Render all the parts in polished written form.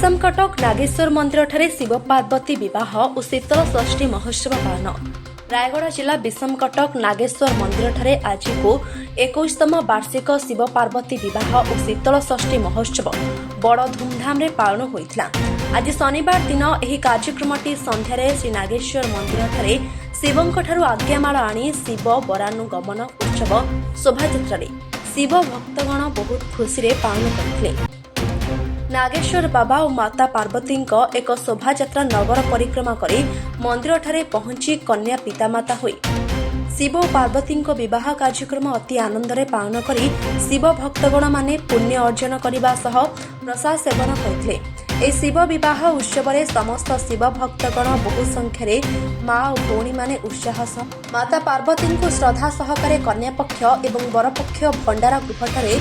विषमकटक नागेश्वर मंदिर ठारे शिव पार्वती विवाह और शीतल षष्ठी महोत्सव पालन। रायगढ़ जिला विषमकटक नागेश्वर मंदिर ठारे आज को 21तम वार्षिक शिव पार्वती विवाह और शीतल षष्ठी महोत्सव बड़ धूमधाम रे पालन होइथिला। आज शनिवार दिन एही कार्यक्रमटी संध्यारे श्री नागेश्वर मंदिर ठारे शिवंक ठारू आज्ञामाल आनी शिव बरानुगमन उत्सव शोभायात्रा शिव भक्तगण बहुत खुशी रे पालन करथिले। नागेश्वर बाबा और माता पार्वती एक शोभायात्रा नगर परिक्रमा कर मंदिर ठारे पहुंची कन्या पितामाता हुई शिव और पार्वती विवाह कार्यक्रम अति आनंद पालन कर शिव भक्तगण माने पुण्य अर्जन करने सह प्रसाद सेवन करते। शिव विवाह उत्सव में समस्त शिव भक्तगण बहु संख्यार माँ और भौणी माने उत्साह सह माता पार्वती को श्रद्धा सहकारे कन्या पक्ष एवं बरपक्ष भंडारा गृहठारे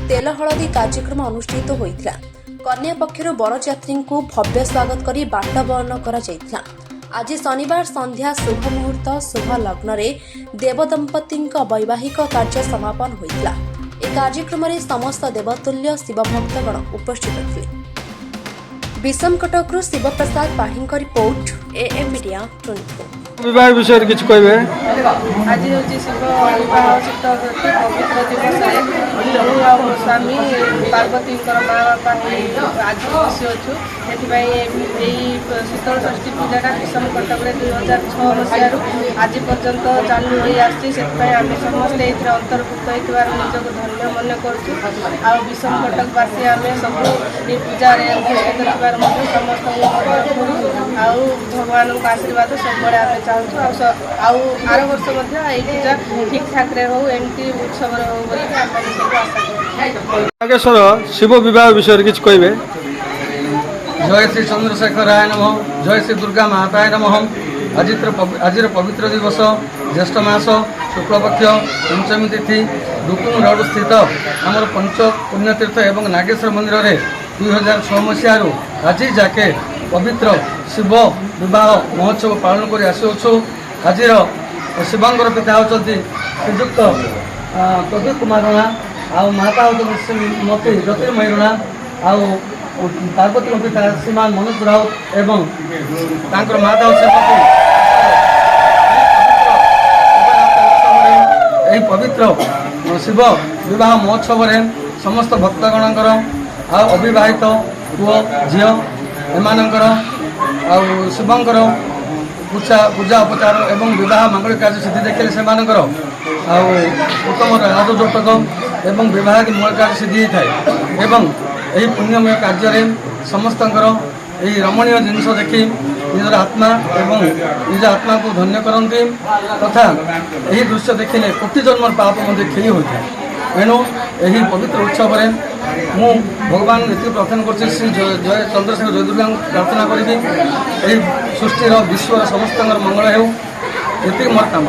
तेल हलदी कार्यक्रम अनुष्ठित होता। कन्या पक्षर बरयात्री को भव्य स्वागत कर बाट बहन कर आज शनिवार संध्या शुभ मुहूर्त शुभ लग्न रे देवदंपति वैवाहिक कार्य समापन होता। ए कार्यक्रम में समस्त देवतुल्य शिव भक्तगण उपस्थित थे। विषमकटक शिव प्रसाद पाढ़ी रिपोर्ट AM मीडिया 24। विवाह विषय किछ कहबे। आज हूँ शिव विवाह शीतल पवित्र दिवस स्वामी पार्वती माँ बापा आज खुशी अच्छु से शीतल षष्ठी पूजाटा विषमकटक 2006 मसीह आज पर्यंत चालू हो आम समस्ते अंतर्भुक्त होकर निजक धन्य मन कर विषमकटकवासी आम सब ये पूजा उपस्थित समस्त भगवान आशीर्वाद सब आम चाहूँ आर वर्ष पूजा ठीक ठाक हो एमती उत्सव हो नागेश्वर शिव विवाह विषय किछ कहबे। जय श्री चंद्रशेखर राय नमः, जय श्री दुर्गा माताय नमः। आज पवित्र दिवस ज्येष्ठ मास शुक्लपक्ष पंचमी तिथि डुकुम रोड स्थित आमर पंच पुण्यतीर्थ एवं नागेश्वर मंदिर में 2006 मसीह आज जाके पवित्र शिव विवाह महोत्सव पालन कर आसुछु। आज शिवंकर पिता होती श्रीजुक्त प्रदीप कुमार रणा आ माता होती श्रीमती ज्योतिर्मयी रणा आ पार्वती पिता श्रीमान मनोज राउत एवं तांकर माता श्रीमती यही पवित्र शिव विवाह महोत्सव में समस्त भक्तगणकर अविवाहित पुओ झील एमानकर शिवंकर पूजा उपचार एवं विवाह मांगलिक कार्य सिद्धि देखिले से उत्तम राजजोटक एवं विवाह मूल कार्य सिद्धि होता है एवं यही पुण्यमय कार्य समस्त यही रमणीय जिनस देखी निजर आत्मा एवं निज आत्मा को धन्य करती तथा यही दृश्य देखिले कोटि जन्म पाप क्षय होता है। एणु यही पवित्र उत्सव में मु भगवान ये प्रार्थना कर श्री जय चंद्रशेखर जय दुर्गा प्रार्थना करी सृष्टिर विश्वर समस्त मंगल हो मोर काम।